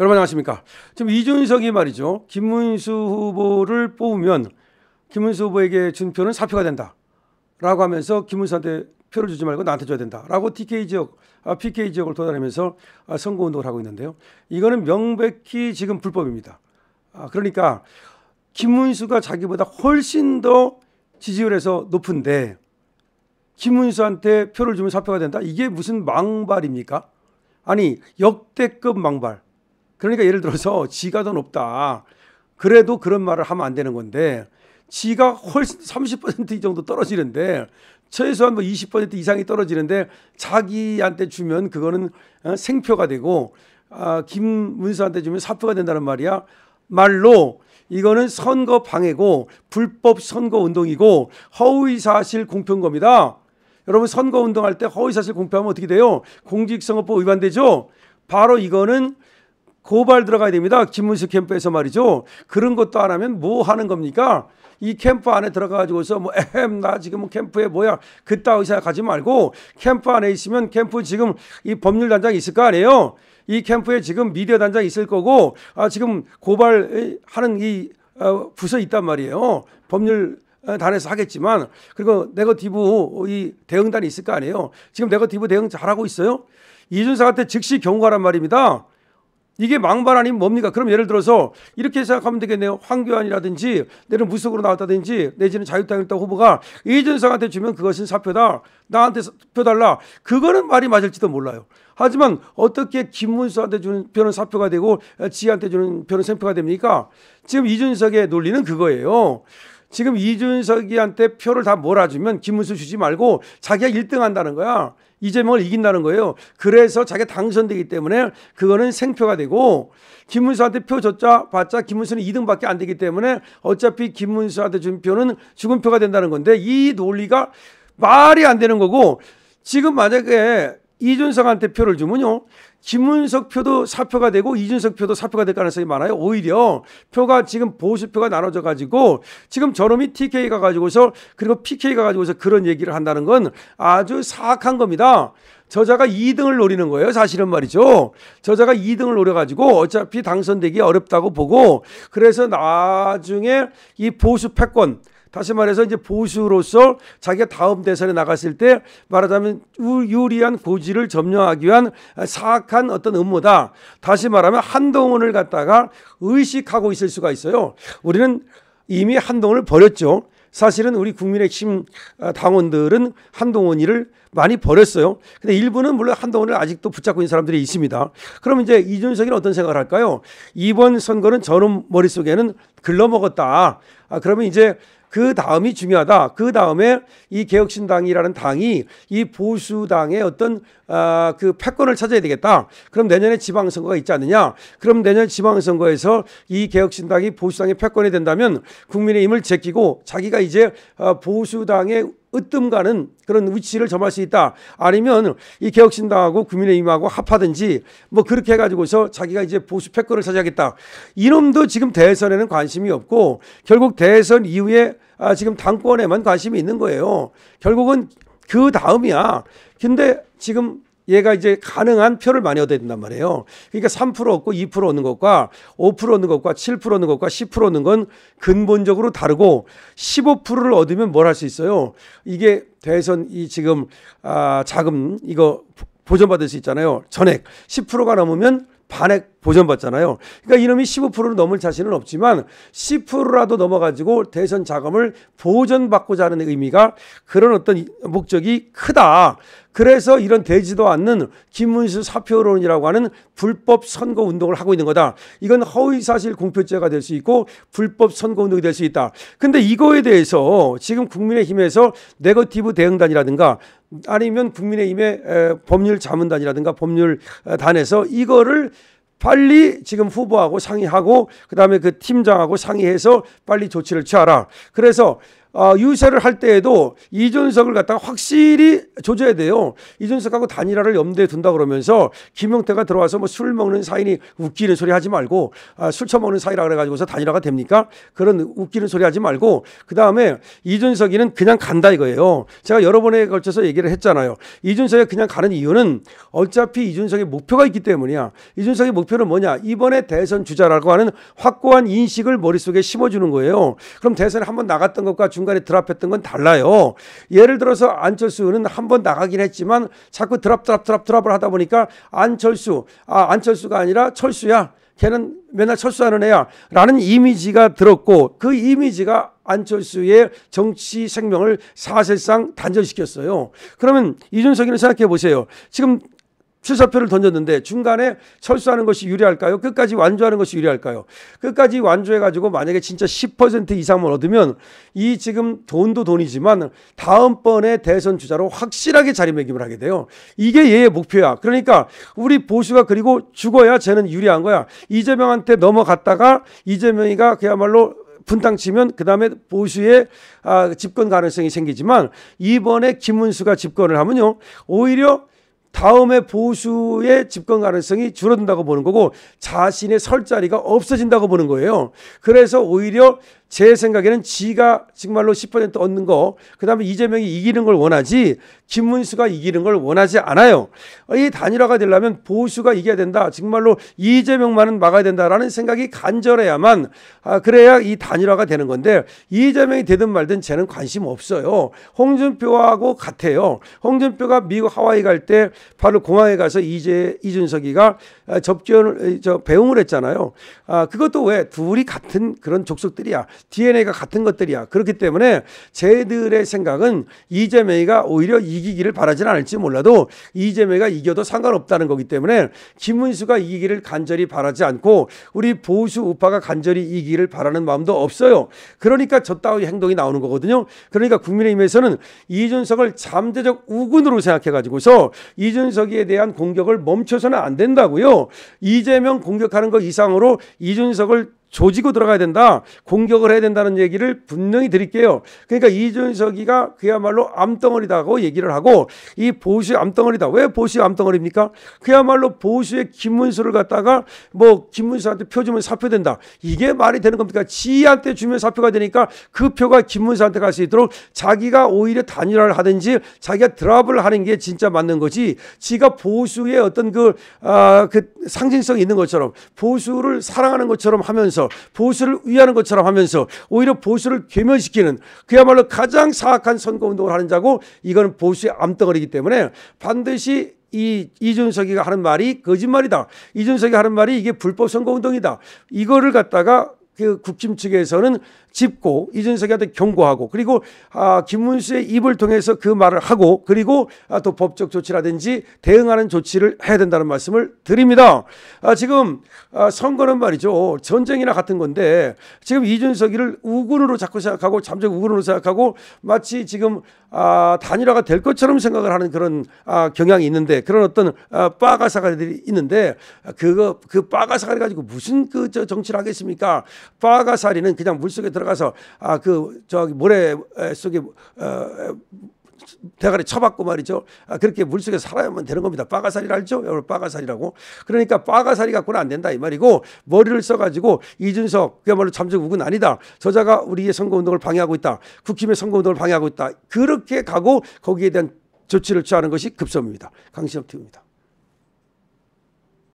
여러분 안녕하십니까. 지금 이준석이 말이죠. 김문수 후보를 뽑으면 김문수 후보에게 준 표는 사표가 된다 라고 하면서 김문수한테 표를 주지 말고 나한테 줘야 된다 라고 PK 지역을 돌아다니면서 선거운동을 하고 있는데요. 이거는 명백히 지금 불법입니다. 그러니까 김문수가 자기보다 훨씬 더 지지율에서 높은데 김문수한테 표를 주면 사표가 된다? 이게 무슨 망발입니까? 아니 역대급 망발. 그러니까 예를 들어서 지가 더 높다. 그래도 그런 말을 하면 안 되는 건데 지가 훨씬 30% 이 정도 떨어지는데 최소한 뭐 20% 이상이 떨어지는데 자기한테 주면 그거는 생표가 되고 김문수한테 주면 사표가 된다는 말이야. 말로 이거는 선거 방해고 불법 선거 운동이고 허위사실 공표인 여러분 선거 운동할 때 허위사실 공표하면 어떻게 돼요? 공직선거법 위반되죠? 바로 이거는 고발 들어가야 됩니다. 김문수 캠프에서 말이죠. 그런 것도 안 하면 뭐 하는 겁니까? 이 캠프 안에 들어가가지고서 나 지금 캠프에 뭐야 그따위 생각하지 말고 캠프 안에 있으면 캠프 지금 이 법률단장이 있을 거 아니에요. 이 캠프에 지금 미디어 단장이 있을 거고 지금 고발하는 이 부서 있단 말이에요. 법률단에서 하겠지만 그리고 네거티브 이 대응단이 있을 거 아니에요. 지금 네거티브 대응 잘하고 있어요. 이준석한테 즉시 경고하란 말입니다. 이게 망발 아니면 뭡니까? 그럼 예를 들어서 이렇게 생각하면 되겠네요. 황교안이라든지 내는 무속으로 나왔다든지 내지는 자유한국당 후보가 이준석한테 주면 그것은 사표다. 나한테 표 달라. 그거는 말이 맞을지도 몰라요. 하지만 어떻게 김문수한테 주는 표는 사표가 되고 지한테 주는 표는 생표가 됩니까? 지금 이준석의 논리는 그거예요. 지금 이준석이한테 표를 다 몰아주면 김문수 주지 말고 자기가 1등 한다는 거야. 이재명을 이긴다는 거예요. 그래서 자기가 당선되기 때문에 그거는 생표가 되고 김문수한테 표 봤자 김문수는 2등밖에 안 되기 때문에 어차피 김문수한테 준 표는 죽은 표가 된다는 건데 이 논리가 말이 안 되는 거고 지금 만약에 이준석한테 표를 주면요. 김문석 표도 사표가 되고 이준석 표도 사표가 될 가능성이 많아요. 오히려 표가 지금 보수표가 나눠져 가지고 지금 저놈이 TK 가가지고서 그리고 PK 가가지고서 그런 얘기를 한다는 건 아주 사악한 겁니다. 저자가 2등을 노리는 거예요. 사실은 말이죠. 저자가 2등을 노려가지고 어차피 당선되기 어렵다고 보고 그래서 나중에 이 보수 패권 다시 말해서 이제 보수로서 자기가 다음 대선에 나갔을 때 말하자면 유리한 고지를 점령하기 위한 사악한 어떤 음모다. 다시 말하면 한동훈을 갖다가 의식하고 있을 수가 있어요. 우리는 이미 한동훈을 버렸죠. 사실은 우리 국민의힘 당원들은 한동훈이를 많이 버렸어요. 근데 일부는 물론 한동훈을 아직도 붙잡고 있는 사람들이 있습니다. 그럼 이제 이준석이는 어떤 생각을 할까요? 이번 선거는 저놈 머릿속에는 글러먹었다. 그러면 이제 그 다음이 중요하다. 그 다음에 이 개혁신당이라는 당이 이 보수당의 어떤 그 패권을 찾아야 되겠다. 그럼 내년에 지방선거가 있지 않느냐. 그럼 내년 지방선거에서 이 개혁신당이 보수당의 패권이 된다면 국민의힘을 제끼고 자기가 이제 보수당의 으뜸가는 그런 위치를 점할 수 있다. 아니면 이 개혁신당하고 국민의힘하고 합하든지 뭐 그렇게 해가지고서 자기가 이제 보수 패권을 차지하겠다. 이놈도 지금 대선에는 관심이 없고 결국 대선 이후에 지금 당권에만 관심이 있는 거예요. 결국은 그 다음이야. 근데 지금 얘가 이제 가능한 표를 많이 얻어야 된단 말이에요. 그러니까 3% 얻고 2% 얻는 것과 5% 얻는 것과 7% 얻는 것과 10% 얻는 건 근본적으로 다르고 15%를 얻으면 뭘 할 수 있어요. 이게 대선 이 지금 자금 이거 보전받을 수 있잖아요. 전액 10%가 넘으면 반액 보전받잖아요. 그러니까 이놈이 15%를 넘을 자신은 없지만 10%라도 넘어가지고 대선 자금을 보전받고자 하는 의미가 그런 어떤 목적이 크다. 그래서 이런 되지도 않는 김문수 사표론이라고 하는 불법 선거 운동을 하고 있는 거다. 이건 허위사실 공표죄가 될 수 있고 불법 선거 운동이 될 수 있다. 근데 이거에 대해서 지금 국민의힘에서 네거티브 대응단이라든가 아니면 국민의힘의 법률자문단이라든가 법률단에서 이거를 빨리 지금 후보하고 상의하고 그다음에 그 팀장하고 상의해서 빨리 조치를 취하라. 그래서 유세를 할 때에도 이준석을 갖다가 확실히 조져야 돼요. 이준석하고 단일화를 염두에 둔다 그러면서 김용태가 들어와서 뭐 술 먹는 사이니 웃기는 소리 하지 말고 술 처먹는 사이라 그래가지고서 단일화가 됩니까? 그런 웃기는 소리 하지 말고 그 다음에 이준석이는 그냥 간다 이거예요. 제가 여러 번에 걸쳐서 얘기를 했잖아요. 이준석이 그냥 가는 이유는 어차피 이준석의 목표가 있기 때문이야. 이준석의 목표는 뭐냐? 이번에 대선 주자라고 하는 확고한 인식을 머릿속에 심어주는 거예요. 그럼 대선에 한번 나갔던 것과 중간에 드랍했던 건 달라요. 예를 들어서 안철수는 한번 나가긴 했지만 자꾸 드랍을 하다 보니까 안철수가 아니라 철수야. 걔는 맨날 철수하는 애야 라는 이미지가 들었고 그 이미지가 안철수의 정치 생명을 사실상 단절시켰어요. 그러면 이준석이는 생각해 보세요. 지금 출사표를 던졌는데 중간에 철수하는 것이 유리할까요? 끝까지 완주하는 것이 유리할까요? 끝까지 완주해가지고 만약에 진짜 10% 이상만 얻으면 이 지금 돈도 돈이지만 다음번에 대선 주자로 확실하게 자리매김을 하게 돼요. 이게 얘의 목표야. 그러니까 우리 보수가 그리고 죽어야 쟤는 유리한 거야. 이재명한테 넘어갔다가 이재명이가 그야말로 분탕치면 그 다음에 보수의 집권 가능성이 생기지만 이번에 김문수가 집권을 하면요. 오히려 다음에 보수의 집권 가능성이 줄어든다고 보는 거고 자신의 설 자리가 없어진다고 보는 거예요. 그래서 오히려 제 생각에는 지가 정말로 10% 얻는 거, 그 다음에 이재명이 이기는 걸 원하지 김문수가 이기는 걸 원하지 않아요. 이 단일화가 되려면 보수가 이겨야 된다. 정말로 이재명만은 막아야 된다라는 생각이 간절해야만 그래야 이 단일화가 되는 건데 이재명이 되든 말든 쟤는 관심 없어요. 홍준표하고 같아요. 홍준표가 미국 하와이 갈 때 바로 공항에 가서 이준석이가 배웅을 했잖아요. 그것도 왜 둘이 같은 그런 족속들이야. DNA가 같은 것들이야. 그렇기 때문에 쟤들의 생각은 이재명이가 오히려 이기기를 바라지는 않을지 몰라도 이재명이가 이겨도 상관없다는 거기 때문에 김문수가 이기기를 간절히 바라지 않고 우리 보수 우파가 간절히 이기기를 바라는 마음도 없어요. 그러니까 저 따위 행동이 나오는 거거든요. 그러니까 국민의힘에서는 이준석을 잠재적 우군으로 생각해가지고서 이준석에 대한 공격을 멈춰서는 안 된다고요. 이재명 공격하는 것 이상으로 이준석을 조지고 들어가야 된다. 공격을 해야 된다는 얘기를 분명히 드릴게요. 그러니까 이준석이가 그야말로 암덩어리다고 얘기를 하고 이 보수의 암덩어리다. 왜 보수의 암덩어리입니까? 그야말로 보수의 김문수를 갖다가 뭐 김문수한테 표 주면 사표된다. 이게 말이 되는 겁니까? 지한테 주면 사표가 되니까 그 표가 김문수한테 갈 수 있도록 자기가 오히려 단일화를 하든지 자기가 드랍을 하는 게 진짜 맞는 거지. 지가 보수의 어떤 그 상징성이 있는 것처럼 보수를 사랑하는 것처럼 하면서 보수를 위하는 것처럼 하면서 오히려 보수를 괴멸시키는 그야말로 가장 사악한 선거운동을 하는 자고 이거는 보수의 암덩어리이기 때문에 반드시 이준석이가 하는 말이 거짓말이다. 이준석이 하는 말이 이게 불법 선거운동이다. 이거를 갖다가 그 국힘 측에서는 짚고 이준석이한테 경고하고 그리고 김문수의 입을 통해서 그 말을 하고 그리고 또 법적 조치라든지 대응하는 조치를 해야 된다는 말씀을 드립니다. 지금 선거는 말이죠. 전쟁이나 같은 건데 지금 이준석이를 우군으로 자꾸 생각하고 잠재적 우군으로 생각하고 마치 지금 단일화가 될 것처럼 생각을 하는 그런 경향이 있는데 그런 어떤 빠가사가들이 있는데 그 빠가사가리 가지고 무슨 정치를 하겠습니까? 빠가사리는 그냥 물속에 들어가서 모래 속에 대가리 쳐박고 말이죠. 그렇게 물속에 살아야만 되는 겁니다. 빠가사리를 알죠? 여러분 빠가사리라고. 그러니까 빠가사리 갖고는 안 된다 이 말이고 머리를 써가지고 이준석 그야말로 잠재적 우군 아니다. 저자가 우리의 선거운동을 방해하고 있다. 국힘의 선거운동을 방해하고 있다. 그렇게 가고 거기에 대한 조치를 취하는 것이 급선무입니다. 강신업 TV입니다.